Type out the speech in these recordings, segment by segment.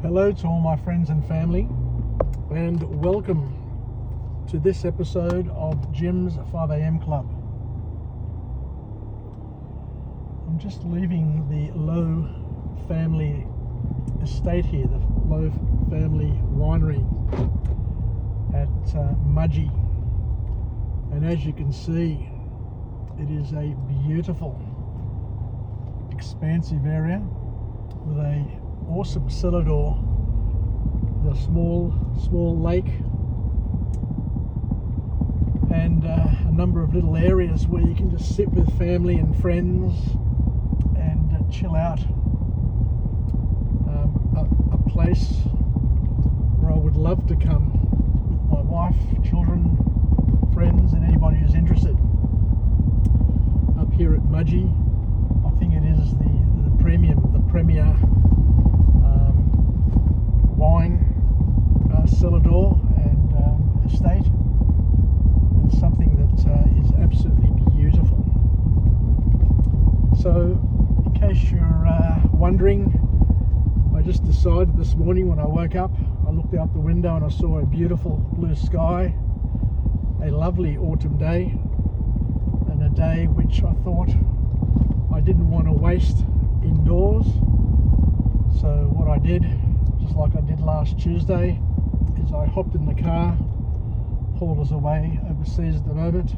Hello to all my friends and family, and welcome to this episode of Jim's 5am Club. I'm just leaving the Lowe family estate here, the Lowe family winery at Mudgee, and as you can see, it is a beautiful, expansive area with a awesome cellar door, with a small lake, and a number of little areas where you can just sit with family and friends and chill out. A place where I would love to come with my wife, children, friends, and anybody who's interested. Up here at Mudgee, I think it is the premier wine cellar door and estate. It's something that is absolutely beautiful. So, in case you're wondering, I just decided this morning when I woke up, I looked out the window and I saw a beautiful blue sky, a lovely autumn day, and a day which I thought I didn't want to waste indoors. So what I did, just like I did last Tuesday, is I hopped in the car. Paul is away overseas at the moment,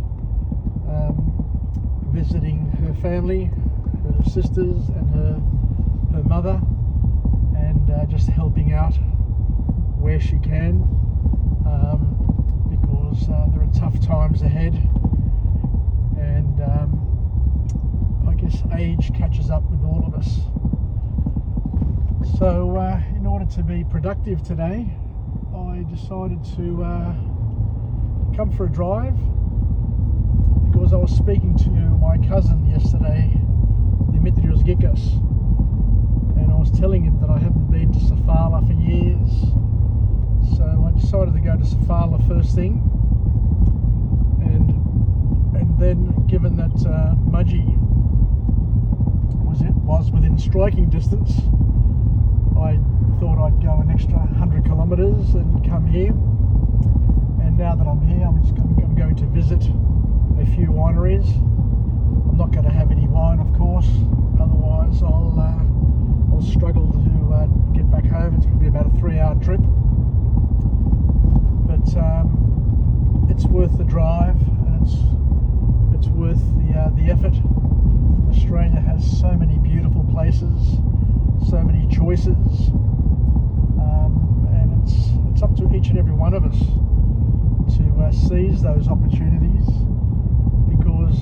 visiting her family, her sisters and her mother, and just helping out where she can, because there are tough times ahead, and I guess age catches up with all of us. So in order to be productive today, I decided to come for a drive, because I was speaking to my cousin yesterday, Dimitrios Gikas, and I was telling him that I haven't been to Sofala for years. So I decided to go to Sofala first thing, and then, given that Mudgee was within striking distance, I thought I'd go an extra 100 kilometres and come here. And now that I'm here, I'm going to visit a few wineries. I'm not going to have any wine, of course, otherwise I'll struggle to get back home. It's going to be about a 3-hour trip, but it's worth the drive, and it's worth the effort. Australia has so many beautiful places, so many choices, and it's up to each and every one of us to seize those opportunities, because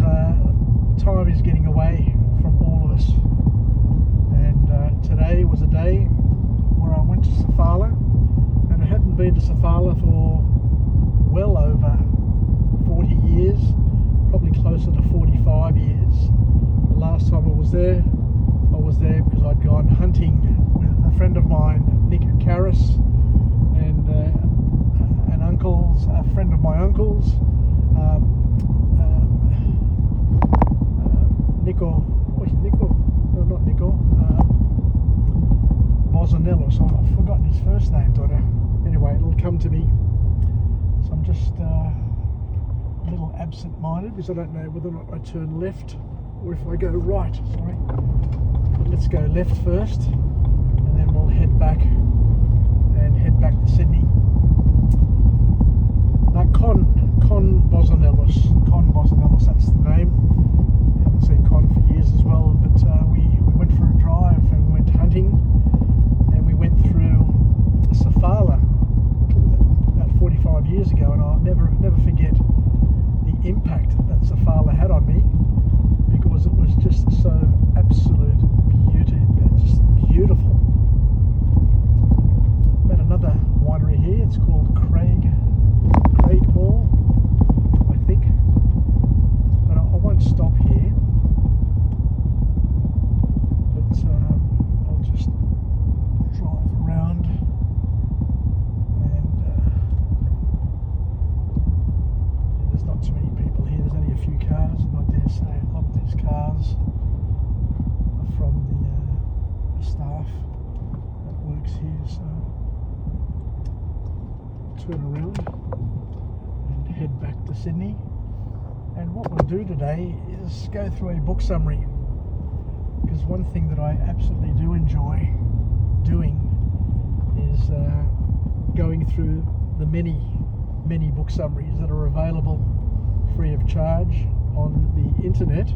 time is getting away from all of us. And today was a day where I went to Sofala, and I hadn't been to Sofala for well over 40 years, probably closer to 45 years. The last time I was there because I'd gone hunting with a friend of mine, Nick Karras, and a friend of my uncle's, Bozanellos. I've forgotten his first name, anyway, it'll come to me. So I'm just a little absent-minded, because I don't know whether or not I turn left or if I go right. Sorry, but let's go left first, and then we'll head back to Sydney. Con Bozanellos, that's the name. I haven't seen Con for years as well, but we went for a drive and we went hunting, and we went through Sofala about 45 years ago, and I'll never forget the impact that Sofala had on me, because it was just so absolute beauty, just beautiful. I'm at another winery here. It's called Craigmore, I think, but I won't stop here. But I'll just drive around, and there's not too many people here. There's only a few cars, and I dare say a lot of these cars are from the staff. is turn around and head back to Sydney. And what we'll do today is go through a book summary, because one thing that I absolutely do enjoy doing is going through the many book summaries that are available free of charge on the internet.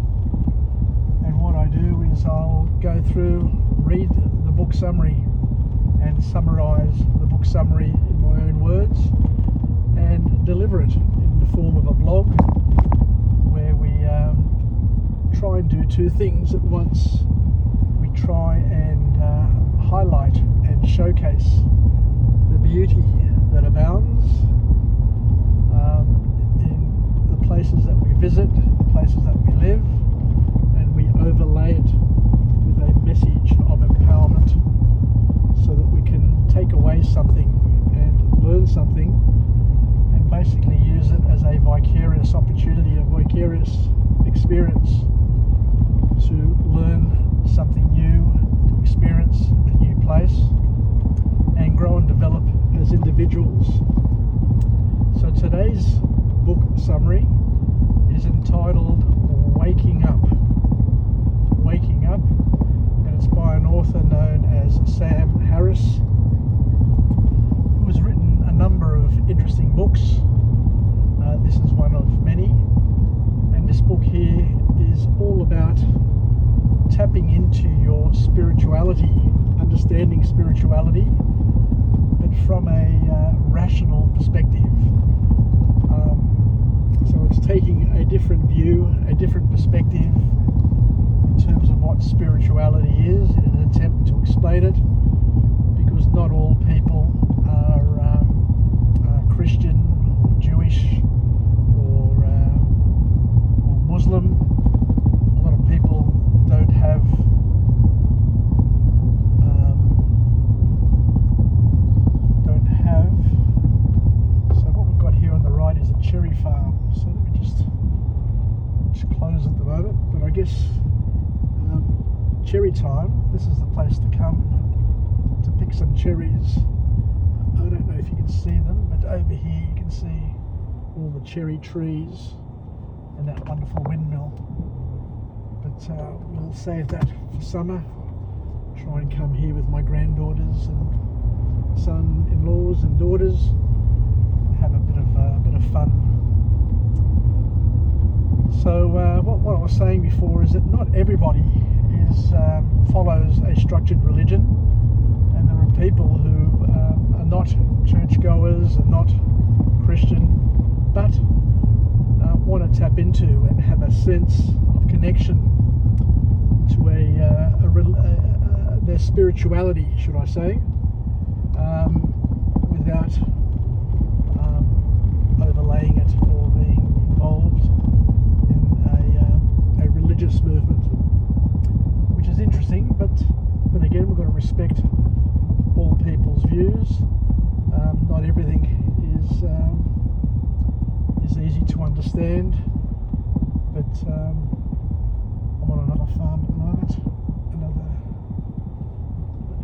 And what I do is I'll go through, read the book summary and summarize the book summary in my own words and deliver it in the form of a vlog, where we try and do two things at once. We try and highlight and showcase the beauty that abounds in the places that we visit, the places that we live, and we overlay it with a message of empowerment so that we can take away something and learn something, and basically use it as a vicarious opportunity, a vicarious experience to learn something new, to experience a new place, and grow and develop as individuals. So today's book summary is entitled Waking Up. Waking Up, and it's by an author known as Sam Harris, who has written a number of interesting books. This is one of many, and this book here is all about tapping into your spirituality, understanding spirituality, but from a rational perspective. So it's taking a different view, a different perspective in terms of what spirituality is, in an attempt to explain it, because not all people are Christian or Jewish or Muslim. A lot of people don't have so what we've got here on the right is a cherry farm. So let me just close at the moment, but I guess cherry time, this is the place to come to pick some cherries. I don't know if you can see them, but over here you can see all the cherry trees and that wonderful windmill. But we'll save that for summer. Try and come here with my granddaughters and son-in-laws and daughters and have a bit of fun. So what I was saying before is that not everybody follows a structured religion, and there are people who are not churchgoers and not Christian, but want to tap into and have a sense of connection to their spirituality, should I say, without overlaying it or being involved in a religious movement, which is interesting. But again, we've got to respect all people's views. Not everything is easy to understand, but I'm on another farm at the moment,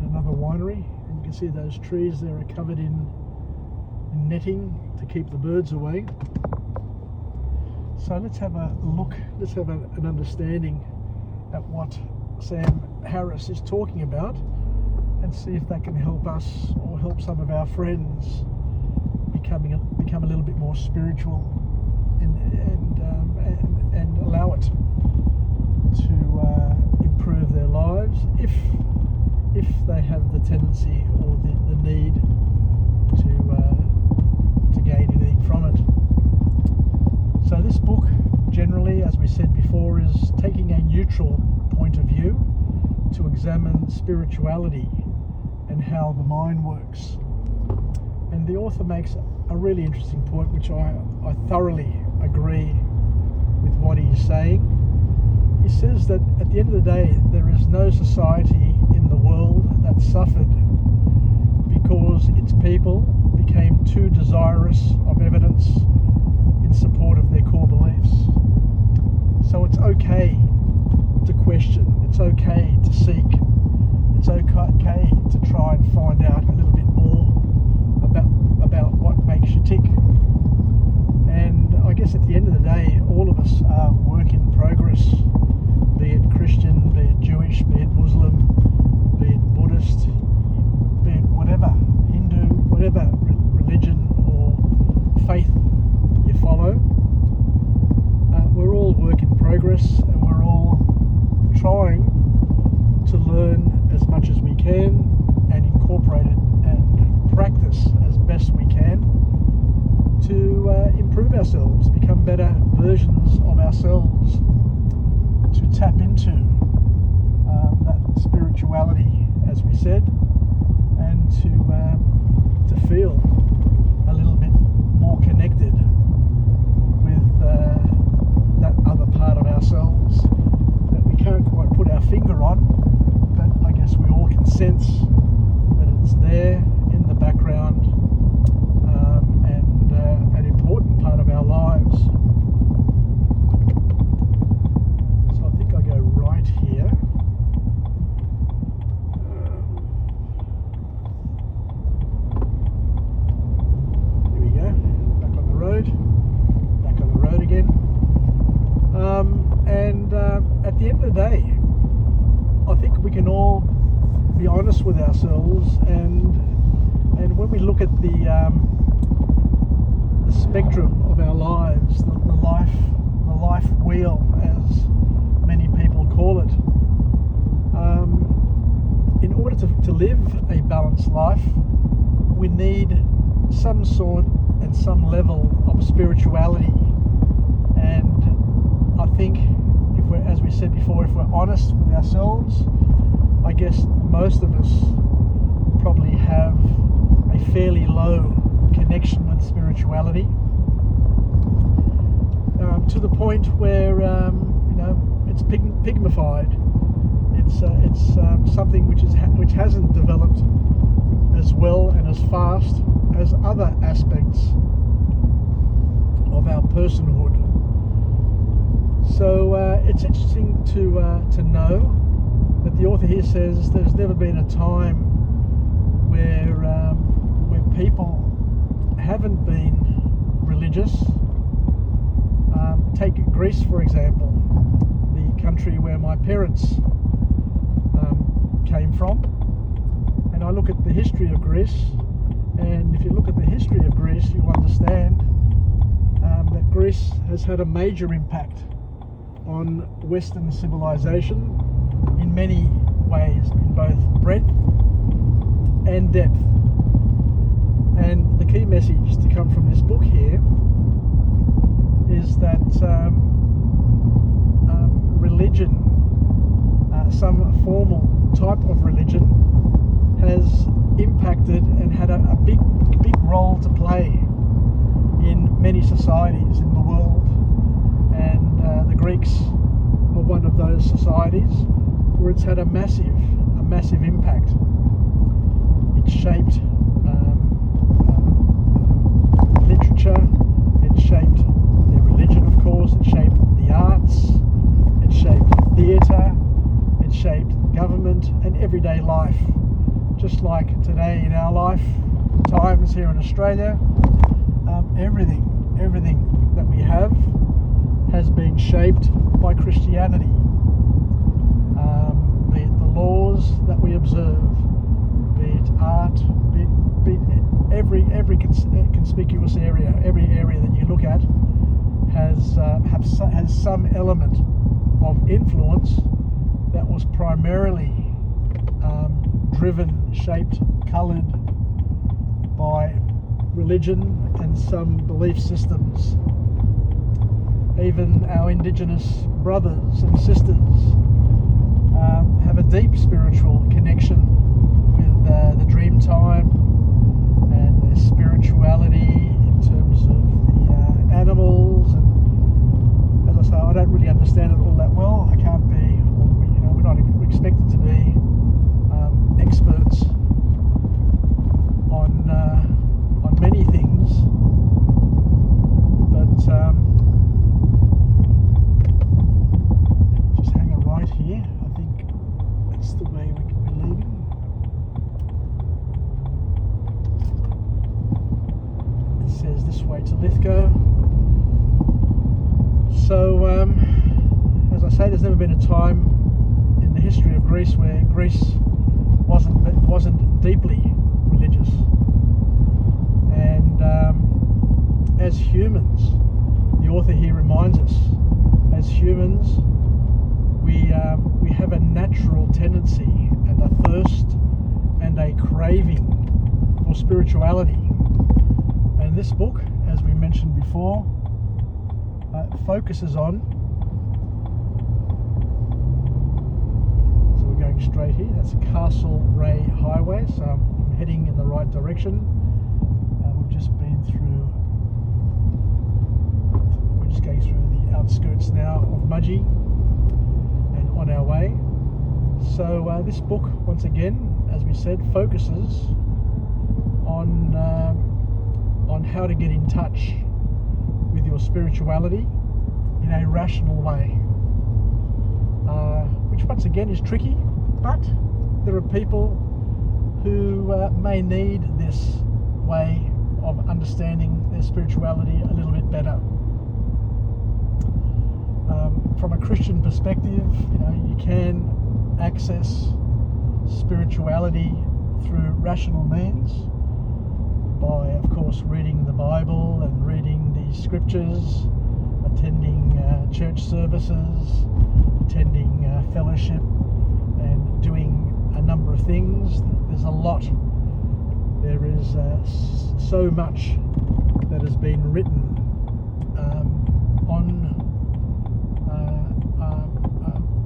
another winery, and you can see those trees there are covered in netting to keep the birds away. So let's have a look, let's have an understanding at what Sam Harris is talking about, and see if that can help us or help some of our friends become a little bit more spiritual and allow it to improve their lives if they have the tendency or the need to gain anything from it. So this book, generally, as we said before, is taking a neutral point of view to examine spirituality and how the mind works. And the author makes a really interesting point, which I thoroughly agree with what he's saying. He says that at the end of the day, there is no society in the world that suffered because its people became too desirous of evidence in support of their core beliefs. So it's okay to question, it's okay to seek, it's okay to try and find out a become better versions of ourselves, to tap into that spirituality, as we said, and to feel a little bit more connected with that other part of ourselves that we can't quite put our finger on, but I guess we all can sense that it's there in the background, and an important part of our lives. So I think I go right here. Here we go, back on the road again. And at the end of the day, I think we can all be honest with ourselves, and when we look at the spectrum of our lives, the life wheel, as many people call it, in order to live a balanced life, we need some sort and some level of spirituality. And I think, if we're, as we said before, if we're honest with ourselves, I guess most of us probably have a fairly low connection with spirituality, to the point where it's pigmified. It's something which hasn't developed as well and as fast as other aspects of our personhood. So it's interesting to know that the author here says there's never been a time where people haven't been religious. Take Greece, for example, the country where my parents came from. And I look at the history of Greece, and if you look at the history of Greece, you'll understand that Greece has had a major impact on Western civilization in many ways, in both breadth and depth. And the key message to come from this book here is that religion, some formal type of religion, has impacted and had a big role to play in many societies in the world. And the Greeks are one of those societies where it's had a massive impact. It shaped literature, it shaped their religion, of course, it shaped the arts, it shaped theatre, it shaped government and everyday life. Just like today in our life times here in Australia, everything that we have has been shaped by Christianity. Be it the laws that we observe, be it art, be it every conspicuous area, every area that you look at has some element of influence that was primarily driven, shaped, coloured by religion and some belief systems. Even our Indigenous brothers and sisters have a deep spiritual connection with the dream time and their spirituality in terms of the animals. And as I say, I don't really understand it all that well. I can't be, we're not expected to be experts on many things, but just hang a right here. I think that's the way we're leaving. It says this way to Lithgow. So, as I say, there's never been a time in the history of Greece where Greece wasn't deeply religious. And as humans, the author here reminds us, as humans, we have a natural tendency and a thirst and a craving for spirituality. And this book, as we mentioned before, focuses on. So we're going straight here. That's Castlereagh Highway, so I'm heading in the right direction. We've just been through. We're just going through the outskirts now of Mudgee and on our way. So this book, once again, as we said, focuses on how to get in touch with your spirituality in a rational way, which once again is tricky, but there are people who may need this way of understanding their spirituality a little bit better. From a Christian perspective, you can access spirituality through rational means by, of course, reading the Bible and reading the scriptures, attending church services, attending fellowship, and doing a number of things. There's a lot. There is so much that has been written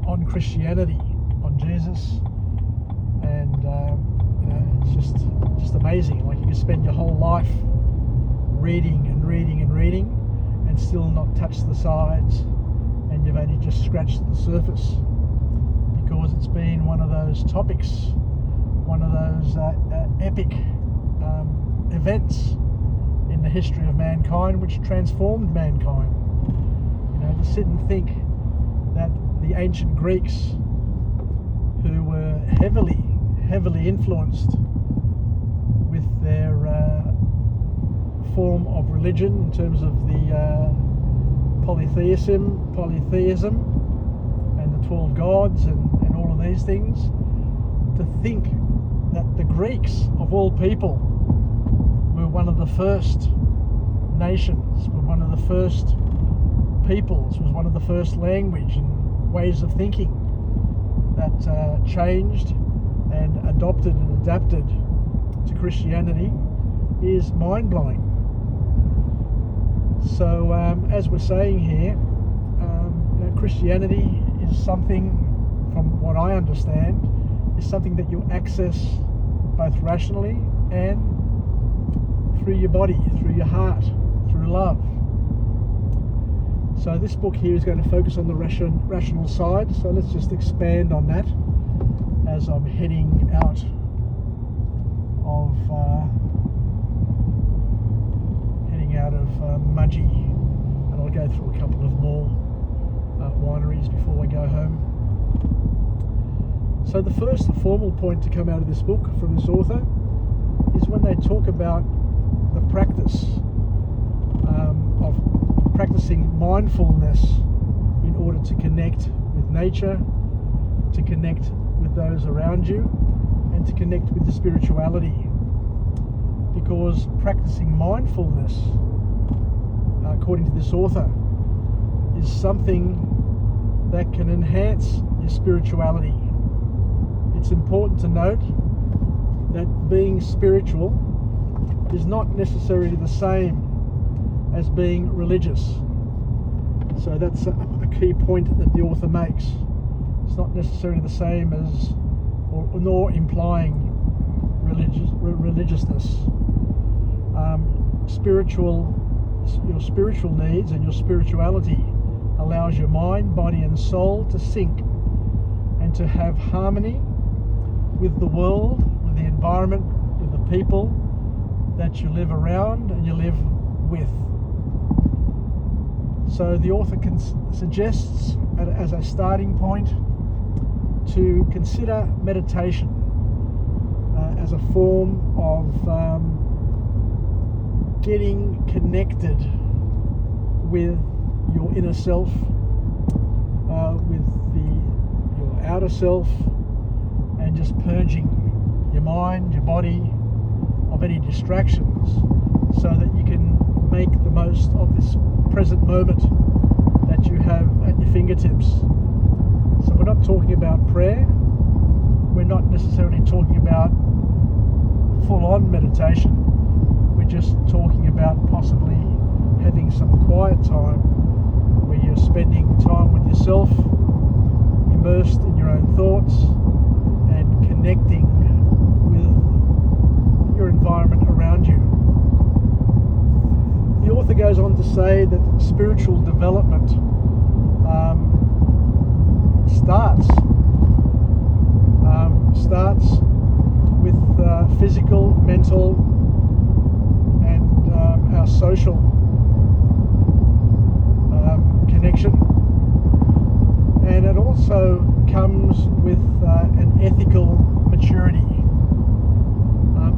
on Christianity, on Jesus, and it's just amazing. Like, you can spend your whole life reading and reading and reading and still not touch the sides, and you've only just scratched the surface, because it's been one of those topics, one of those epic events in the history of mankind, which transformed mankind. To sit and think that the ancient Greeks, who were heavily influenced with their form of religion in terms of the polytheism and the 12 gods and all of these things, to think that the Greeks, of all people, were one of the first nations, were one of the first peoples, was one of the first language and ways of thinking that changed and adopted and adapted to Christianity, is mind-blowing. So as we're saying here, Christianity is something, from what I understand, is something that you access both rationally and through your body, through your heart, through love. So this book here is going to focus on the rational side, so let's just expand on that as I'm heading out of Mudgee, and I'll go through a couple of more wineries before I go home. So the first formal point to come out of this book from this author is when they talk about the practice of practicing mindfulness in order to connect with nature, to connect with those around you, and to connect with the spirituality. Because practicing mindfulness, according to this author, is something that can enhance your spirituality. It's important to note that being spiritual is not necessarily the same as being religious. So that's a key point that the author makes. It's not necessarily the same as, nor implying religiousness. Your spiritual needs and your spirituality allows your mind, body and soul to sync and to have harmony with the world, with the environment, with the people that you live around and you live with. So the author suggests, as a starting point, to consider meditation as a form of getting connected with your inner self, with your outer self, and just purging your mind, your body of any distractions, so that you can make the most of this present moment that you have at your fingertips. So we're not talking about prayer, we're not necessarily talking about full-on meditation, we're just talking about possibly having some quiet time where you're spending time with yourself, immersed in your own thoughts, and connecting with your environment around you. The author goes on to say that spiritual development starts with physical, mental, and our social connection, and it also comes with an ethical maturity.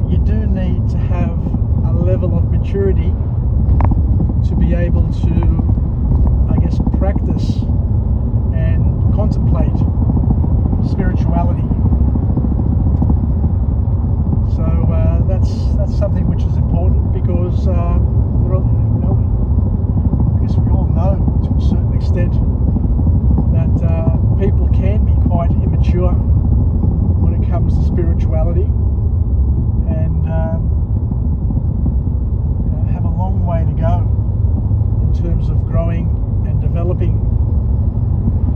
You do need to have a level of maturity to be able to, I guess, practice and contemplate spirituality. So that's something which is important, because I guess we all know to a certain extent that people can be quite immature when it comes to spirituality, and have a long way to go in terms of growing and developing.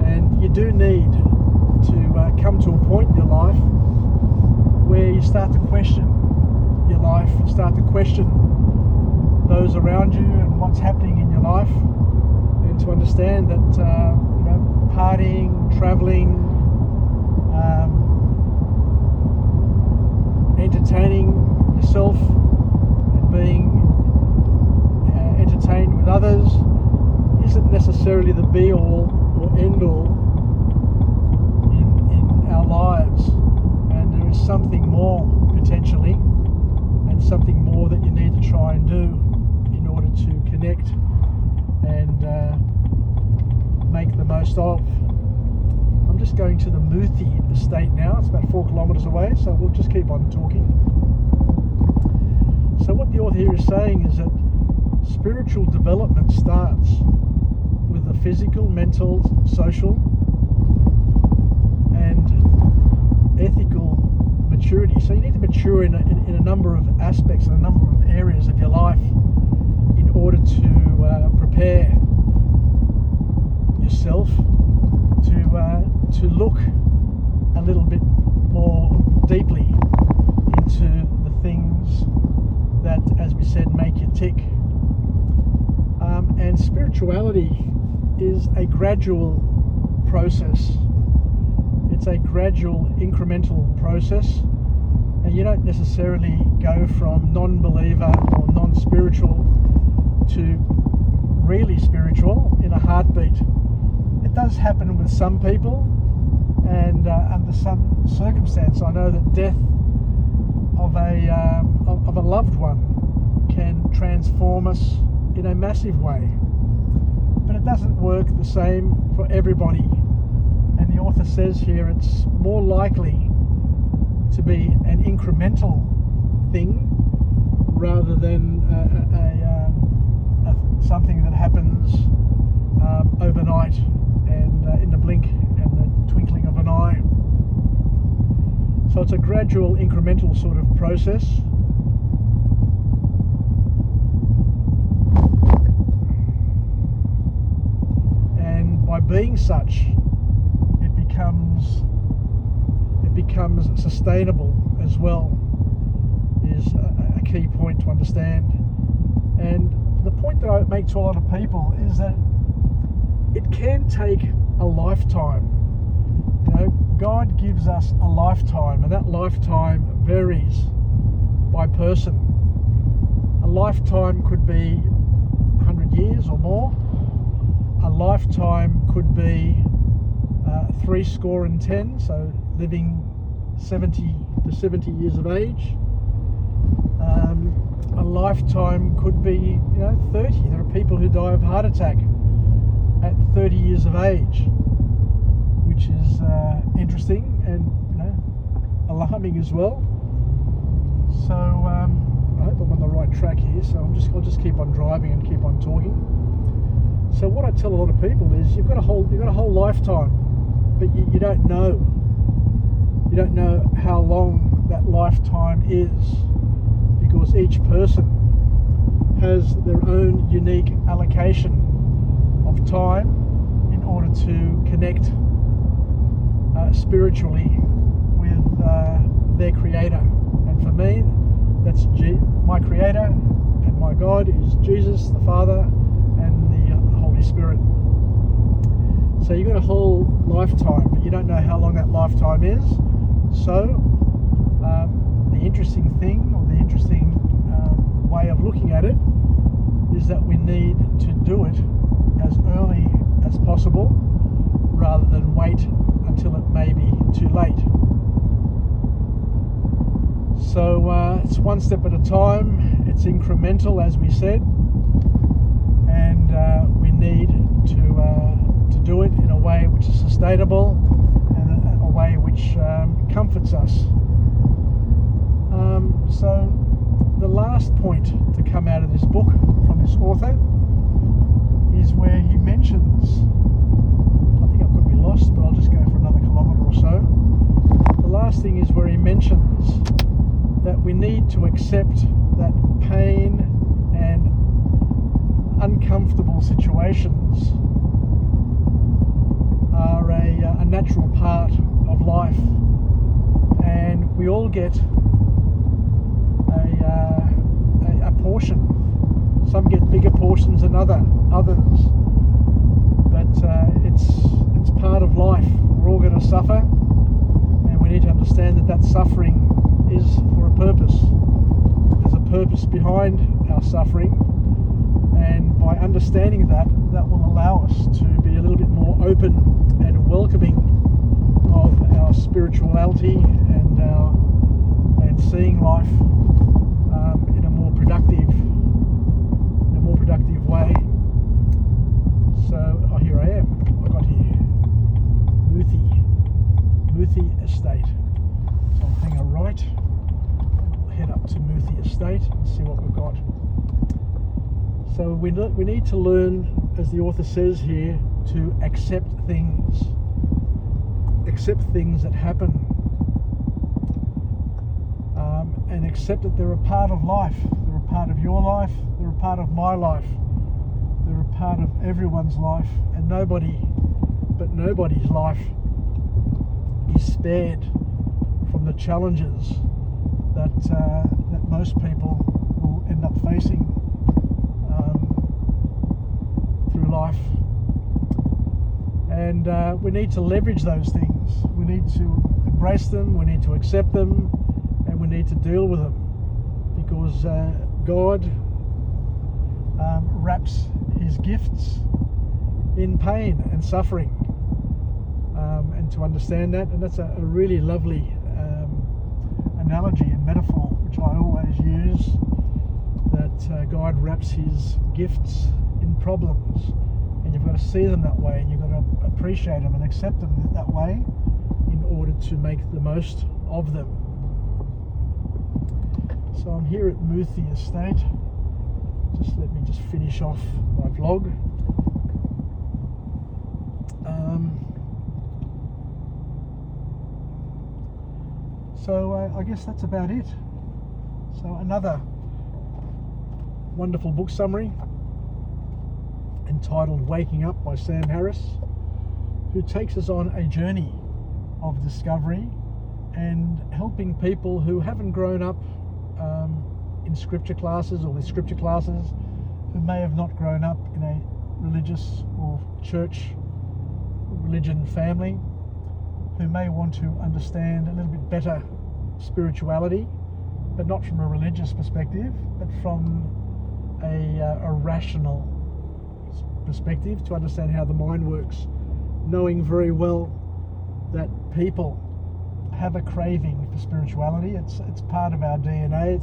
And you do need to come to a point in your life where you start to question your life, you start to question those around you and what's happening in your life, and to understand that partying, travelling, entertaining yourself and being entertained with others isn't necessarily the be-all or end-all in our lives, and there is something more potentially, and something more that you need to try and do in order to connect and make the most of. I'm just going to the Muthi estate now. It's about 4 kilometres away, so we'll just keep on talking. So what the author here is saying is that spiritual development starts with the physical, mental, social, and ethical maturity. So you need to mature in a number of aspects, in a number of areas of your life, in order to prepare yourself to look a little bit more deeply into the things that, as we said, make you tick. And spirituality is a gradual process. It's a gradual, incremental process, and you don't necessarily go from non-believer or non-spiritual to really spiritual in a heartbeat. It does happen with some people, and under some circumstance. I know that death of a loved one can transform us in a massive way, but it doesn't work the same for everybody. And the author says here it's more likely to be an incremental thing rather than something that happens overnight and in the blink and the twinkling of an eye. So it's a gradual, incremental sort of process. And by being such, it becomes sustainable as well, is a key point to understand. And the point that I make to a lot of people is that it can take a lifetime. God gives us a lifetime, and that lifetime varies by person. A lifetime could be 100 years or more. A lifetime could be 70, so living 70 to 70 years of age. A lifetime could be 30. There are people who die of heart attack at 30 years of age, which is interesting and alarming as well. So I hope I'm on the right track here. So I'll just keep on driving and keep on talking. So what I tell a lot of people is you've got a whole lifetime, but you don't know. You don't know how long that lifetime is, because each person has their own unique allocation of time in order to connect spiritually with their Creator. And for me, that's my Creator and my God is Jesus, the Father, and the Holy Spirit. So you've got a whole lifetime, but you don't know how long that lifetime is. So the interesting thing, or the interesting way of looking at it, is that we need to do it as early as possible rather than wait until it may be too late. So it's one step at a time, it's incremental, as we said, and we need to do it in a way which is sustainable and a way which comforts us. So the last point to come out of this book from this author is where he mentions, I think I could be lost, but I'll just go for another kilometre or so. The last thing is where he mentions that we need to accept that pain and uncomfortable situations are a natural part of life, and we all get a portion. Some get bigger portions than others, but it's part of life. We're all going to suffer, and we need to understand that suffering is for a purpose. There's a purpose behind our suffering, and by understanding that will allow us to be a little bit more open and welcoming of our spirituality and seeing life in a more productive way. So here I am. I got here Muthi Estate. So I'll hang a right and we'll head up to Muthi Estate and see what we've got. So we need to learn, as the author says here, to accept things that happen, and accept that they're a part of life. They're a part of your life, they're a part of my life, they're a part of everyone's life, and nobody's life is spared from the challenges that most people will end up facing through life. And we need to leverage those things. We need to embrace them, we need to accept them, and we need to deal with them, because God wraps his gifts in pain and suffering, and to understand that, and that's a really lovely analogy and metaphor which I always use, that God wraps his gifts in problems, and you've got to see them that way, and you've got to appreciate them and accept them that way in order to make the most of them. So I'm here at Muthi Estate. Let me finish off my vlog. So I guess that's about it. So another wonderful book summary entitled Waking Up by Sam Harris, who takes us on a journey of discovery and helping people who haven't grown up in scripture classes or with scripture classes, who may have not grown up in a religious or church religion family, who may want to understand a little bit better spirituality, but not from a religious perspective, but from a rational perspective, to understand how the mind works, knowing very well that people have a craving for spirituality. It's part of our DNA.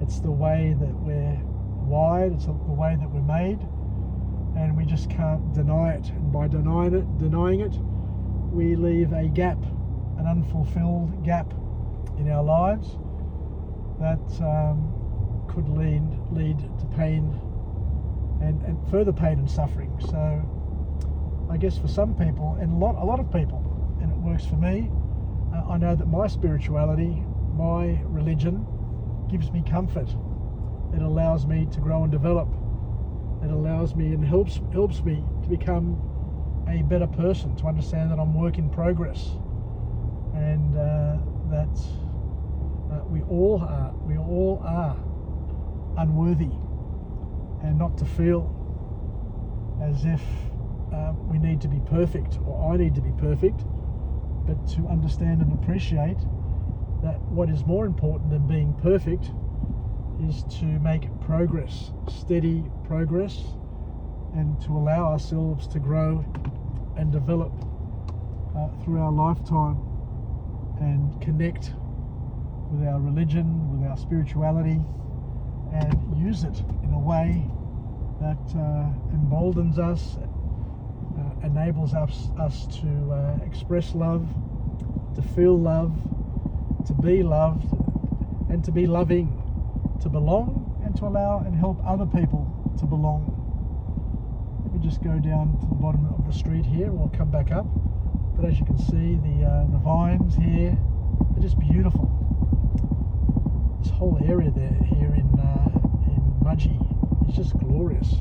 It's the way that we're wired. It's the way that we're made, and we just can't deny it. And by denying it, we leave a gap, an unfulfilled gap in our lives that could lead to pain and further pain and suffering. So I guess for some people, and a lot of people, and it works for me, I know that my spirituality, my religion, gives me comfort. It allows me to grow and develop. It allows me and helps me to become a better person, to understand that I'm work in progress, and that we all are unworthy, and not to feel as if we need to be perfect, or I need to be perfect, but to understand and appreciate that what is more important than being perfect is to make progress, steady progress, and to allow ourselves to grow and develop through our lifetime, and connect with our religion, with our spirituality, and use it in a way that emboldens us, enables us to express love, to feel love, to be loved, and to be loving, to belong, and to allow and help other people to belong. Let me just go down to the bottom of the street here, and we'll come back up. But as you can see, the vines here are just beautiful. This whole area there here in Mudgee is just glorious.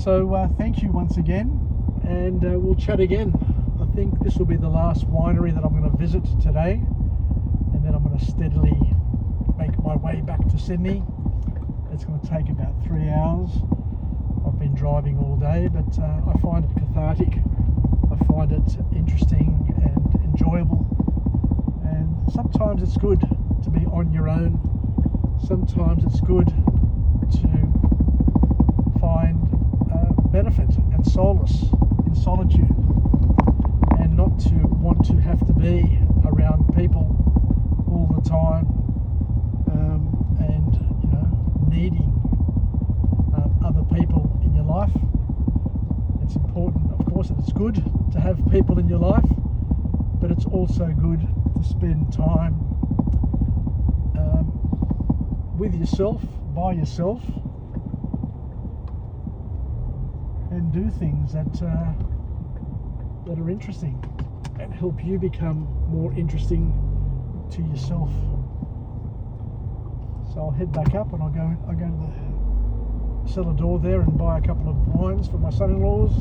So thank you once again, and we'll chat again. I think this will be the last winery that I'm going to visit today, and then I'm going to steadily make my way back to Sydney. It's going to take about 3 hours. I've been driving all day, but I find it cathartic. I find it interesting and enjoyable, and sometimes it's good to be on your own. Sometimes it's good to find benefit and solace in solitude, and not to want to have to be around people all the time, and needing other people in your life. It's important, of course, that it's good to have people in your life, but it's also good to spend time with yourself, by yourself, and do things that are interesting and help you become more interesting to yourself. So I'll head back up, and I'll go to the cellar door there and buy a couple of wines for my son-in-laws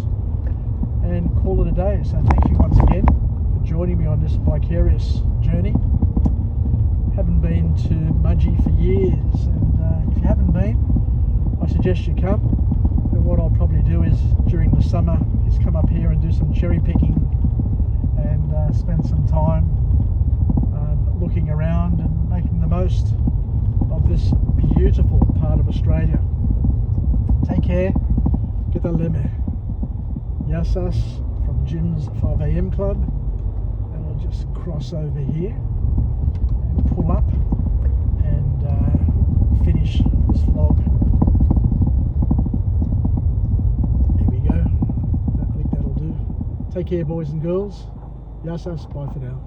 and call it a day. So thank you once again for joining me on this vicarious journey. Haven't been to Mudgee for years, and if you haven't been, I suggest you come. And what I'll probably do is during the summer is come up here and do some cherry picking, and spend some time looking around and making the most of this beautiful part of Australia. Take care. Get a leme. Yasas from Jim's 5am Club, and I'll just cross over here and pull up and finish this vlog. Here we go. I think that'll do. Take care, boys and girls. Yasas. Bye for now.